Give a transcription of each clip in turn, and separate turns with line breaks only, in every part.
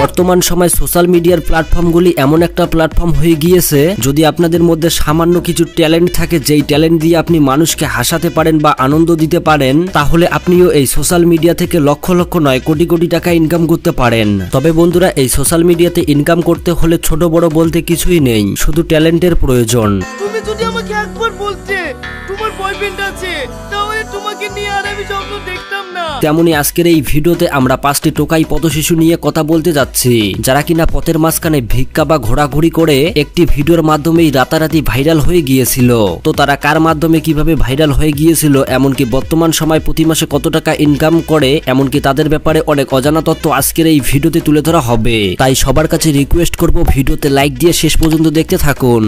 বর্তমান সময় সোশ্যাল মিডিয়ার প্ল্যাটফর্মগুলি এমন একটা প্ল্যাটফর্ম হয়ে গিয়েছে, যদি আপনাদের মধ্যে সামান্য কিছু ট্যালেন্ট থাকে, যেই ট্যালেন্ট দিয়ে আপনি মানুষকে হাসাতে পারেন বা আনন্দ দিতে পারেন, তাহলে আপনিও এই সোশ্যাল মিডিয়া থেকে লক্ষ লক্ষ নয় কোটি কোটি টাকা ইনকাম করতে পারেন। তবে বন্ধুরা, এই সোশ্যাল মিডিয়াতে ইনকাম করতে হলে ছোট বড় বলতে কিছুই নেই, শুধু ট্যালেন্টের প্রয়োজন।
তুমি যদি আমাকে একবার বলতে তোমার বয়ফ্রেন্ড আছে, তাহলে তোমাকে নিয়ে আর আমি স্বপ্ন দেখতাম না।
তেমনি আজকের এই ভিডিওতে আমরা 5টি টোকাই পথশিশু নিয়ে কথা বলতে যাচ্ছি, যারা কিনা পথের মাঝখানে ভিক্ষা বা ঘোরাঘুরি করে একটি ভিডিওর মাধ্যমেই রাতারাতি ভাইরাল হয়ে গিয়েছিল। তো তারা কার মাধ্যমে কিভাবে ভাইরাল হয়ে গিয়েছিল, এমনকি বর্তমান সময় প্রতি মাসে কত টাকা ইনকাম করে, এমনকি তাদের ব্যাপারে অনেক অজানা তথ্য আজকের এই ভিডিওতে তুলে ধরা হবে। তাই সবার কাছে রিকোয়েস্ট করব, ভিডিওতে লাইক দিয়ে শেষ পর্যন্ত দেখতে থাকুন।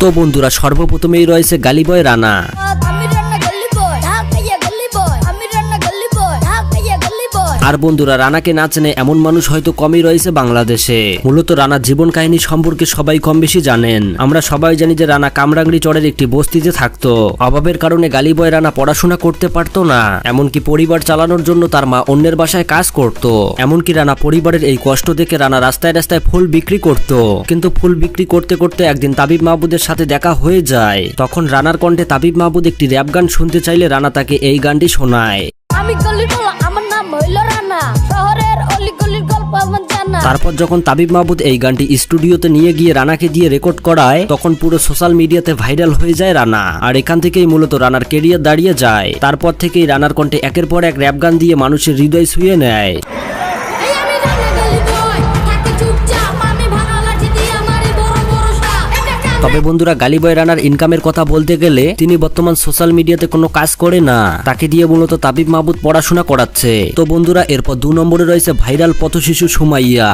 তো বন্ধুরা, সর্বপ্রথমেই রয়েছে গালিবয় রানা। আর বন্ধুরা, রানাকে না চেনে এমন মানুষ হয়তো কমই রয়েছে বাংলাদেশে। মূলত রানার জীবন কাহিনী সম্পর্কে সবাই কম বেশি জানেন। আমরা সবাই জানি যে রানা কামরাঙ্গি চরের একটি বস্তিতে থাকতো। অভাবের কারণে গালিবয় রানা পড়াশোনা করতে পারতো না, এমনকি পরিবার চালানোর জন্য তার মা অন্যের বাসায় কাজ করত। এমনকি রানা পরিবারের এই কষ্ট দেখে রানা রাস্তায় রাস্তায় ফুল বিক্রি করত। কিন্তু ফুল বিক্রি করতে করতে একদিন তাবিব মাহবুদের সাথে দেখা হয়ে যায়। তখন রানার কণ্ঠে তাবিব মাহবুদ একটি র‍্যাপ গান শুনতে চাইলে রানা তাকে এই গানটি শোনায়। তারপর যখন তাবিব মাহবুদ এই গানটি স্টুডিওতে নিয়ে গিয়ে রানাকে দিয়ে রেকর্ড করায়, তখন পুরো সোশ্যাল মিডিয়াতে ভাইরাল হয়ে যায় রানা। আর এখান থেকেই মূলত রানার কেরিয়ার দাঁড়িয়ে যায়। তারপর থেকেই রানার কণ্ঠে একের পর এক র‍্যাপ গান দিয়ে মানুষের হৃদয় ছুঁয়ে নেয়। তবে বন্ধুরা, গালিবয় রানার ইনকামের কথা বলতে গেলে তিনি বর্তমান সোশ্যাল মিডিয়াতে কোনো কাজ করে না, তাকে দিয়ে মূলত তাবিব মাহবুদ পড়াশোনা করাচ্ছে। তো বন্ধুরা, এরপর 2 নম্বরে রয়েছে ভাইরাল পথশিশু সুমাইয়া।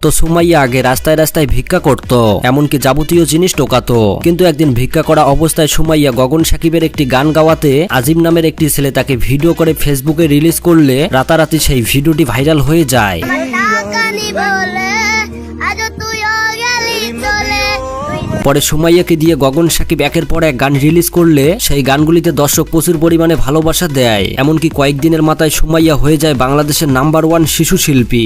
তো সুমাইয়া আগে রাস্তায় রাস্তায় ভিক্ষা করত, এমনকি যাবতীয় জিনিস টোকাতো। কিন্তু একদিন ভিক্ষা করা অবস্থায় সুমাইয়া গগন সাকিবের একটি গান গাওয়াতে আজিম নামের একটি ছেলে তাকে ভিডিও করে ফেসবুকে রিলিজ করলে রাতারাতি সেই ভিডিওটি ভাইরাল হয়ে যায়। পরে সুমাইয়াকে দিয়ে গগন সাকিব একের পর এক গান রিলিজ করলে সেই গানগুলিতে দর্শক প্রচুর পরিমাণে ভালোবাসা দেয়। এমনকি কয়েকদিনের মাথায় সুমাইয়া হয়ে যায় বাংলাদেশের নাম্বার 1 শিশু শিল্পী।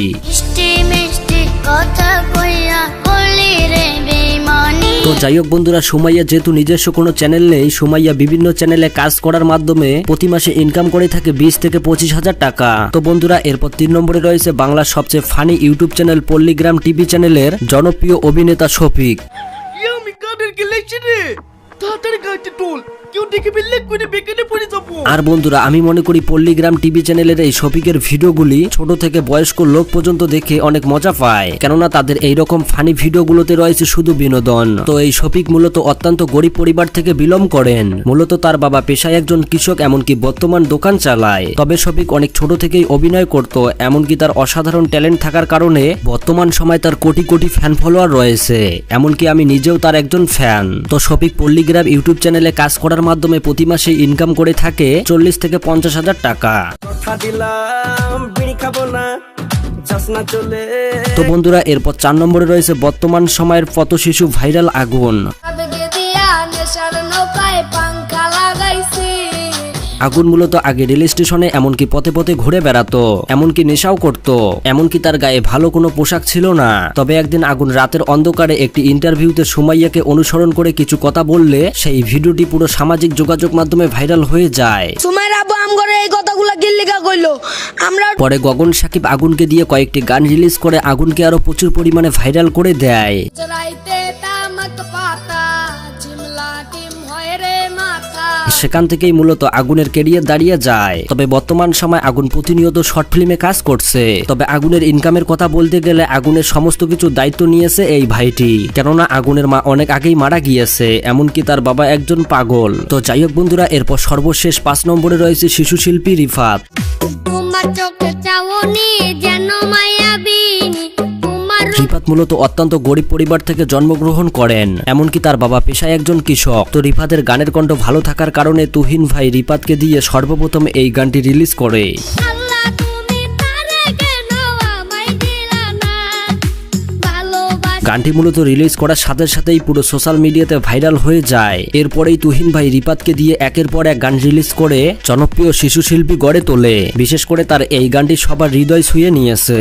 তো যাই হোক বন্ধুরা, সুমাইয়া যেহেতু নিজস্ব কোনো চ্যানেল নেই, সুমাইয়া বিভিন্ন চ্যানেলে কাজ করার মাধ্যমে প্রতি মাসে ইনকাম করে থাকে 20 থেকে 25,000 টাকা। তো বন্ধুরা, এরপর 3 নম্বরে রয়েছে বাংলার সবচেয়ে ফানি ইউটিউব চ্যানেল পল্লিগ্রাম টিভি চ্যানেলের জনপ্রিয় অভিনেতা শফিক। আর বন্ধুরা, আমি মনে করি পল্লিগ্রাম টিভি চ্যানেলের এই শফিকের ভিডিওগুলি ছোট থেকে বয়স্ক লোক পর্যন্ত দেখে অনেক মজা পায়, কেননা তাদের এইরকম ফানি ভিডিওগুলোতে রয়েছে শুধু বিনোদন। তো এই শফিক মূলত অত্যন্ত গরিব পরিবার থেকে বিলং করেন। মূলত তার বাবা পেশায় একজন কৃষক, এমনকি বর্তমান দোকান চালায়। তবে শফিক অনেক ছোট থেকেই অভিনয় করত, এমনকি তার অসাধারণ ট্যালেন্ট থাকার কারণে বর্তমান সময় তার কোটি কোটি ফ্যান ফলোয়ার রয়েছে, এমনকি আমি নিজেও তার একজন ফ্যান। তো শফিক পল্লিগ্রাম ইউটিউব চ্যানেলে কাজ করার মাধ্যমে প্রতি মাসে ইনকাম করে থাকে 40 থেকে 50,000 টাকা। তো বন্ধুরা, এরপর 4 নম্বরে রয়েছে বর্তমান সময়ের পথশিশু ভাইরাল আগুন। আগুন মূলত আগে রেল স্টেশনে এমনকি পথে পথে ঘুরে বেড়াতো, এমনকি নেশাও করত, এমনকি তার গায়ে ভালো কোনো পোশাক ছিল না। তবে একদিন আগুন রাতের অন্ধকারে একটি ইন্টারভিউতে সুমাইয়াকে অনুসরণ করে কিছু কথা বললে সেই ভিডিওটি পুরো সামাজিক যোগাযোগ মাধ্যমে ভাইরাল হয়ে যায়। পরে গগন সাকিব আগুনকে দিয়ে কয়েকটি গান রিলিজ করে আগুনকে আরো প্রচুর পরিমাণে ভাইরাল করে দেয়। সেখান থেকেই মূলত আগুনের ক্যারিয়ার দাঁড়িয়ে যায়। তবে বর্তমান সময় আগুন প্রতিনিয়ত শর্ট ফিল্মে কাজ করছে। তবে আগুনের ইনকামের কথা বলতে গেলে আগুনের সমস্ত কিছু দায়িত্ব নিয়েছে এই ভাইটি, কেননা আগুনের মা অনেক আগেই মারা গিয়েছে, এমনকি তার বাবা একজন পাগল। তো যাই হোক বন্ধুরা, এরপর সর্বশেষ 5 নম্বরে রয়েছে শিশু শিল্পী রিফাত। রিফাত মূলত অত্যন্ত গরিব পরিবার থেকে জন্মগ্রহণ করেন, এমনকি তার বাবা পেশায় একজন কৃষক। তো রিফাতের গানের কণ্ঠ ভালো থাকার কারণে তুহিন ভাই রিফাতকে দিয়ে সর্বপ্রথম এই গানটি রিলিজ করে। গানটি মূলত রিলিজ করার সাথে সাথেই পুরো সোশ্যাল মিডিয়াতে ভাইরাল হয়ে যায়। এরপরেই তুহিন ভাই রিপাতকে দিয়ে একের পর এক গান রিলিজ করে জনপ্রিয় শিশু শিল্পী গড়ে তোলে। বিশেষ করে তার এই গানটি সবার হৃদয় ছুঁয়ে নিয়েছে।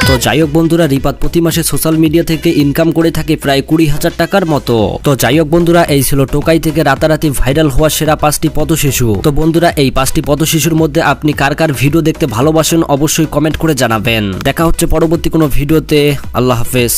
তো যাই হোক বন্ধুরা, রিপাত প্রতি মাসে সোশ্যাল মিডিয়া থেকে ইনকাম করে থাকে প্রায় 20,000 টাকার মতো। তো যাই হোক বন্ধুরা, এই ছিল টোকাই থেকে রাতারাতি ভাইরাল হওয়া সেরা 5টি পথশিশু। তো বন্ধুরা, এই 5টি পথশিশুর মধ্যে আপনি কার কার ভিডিও দেখতে ভালোবাসেন অবশ্যই কমেন্ট করে জানাবেন। দেখা হচ্ছে পরবর্তী কোনো ভিডিওতে। আল্লাহ হাফেজ।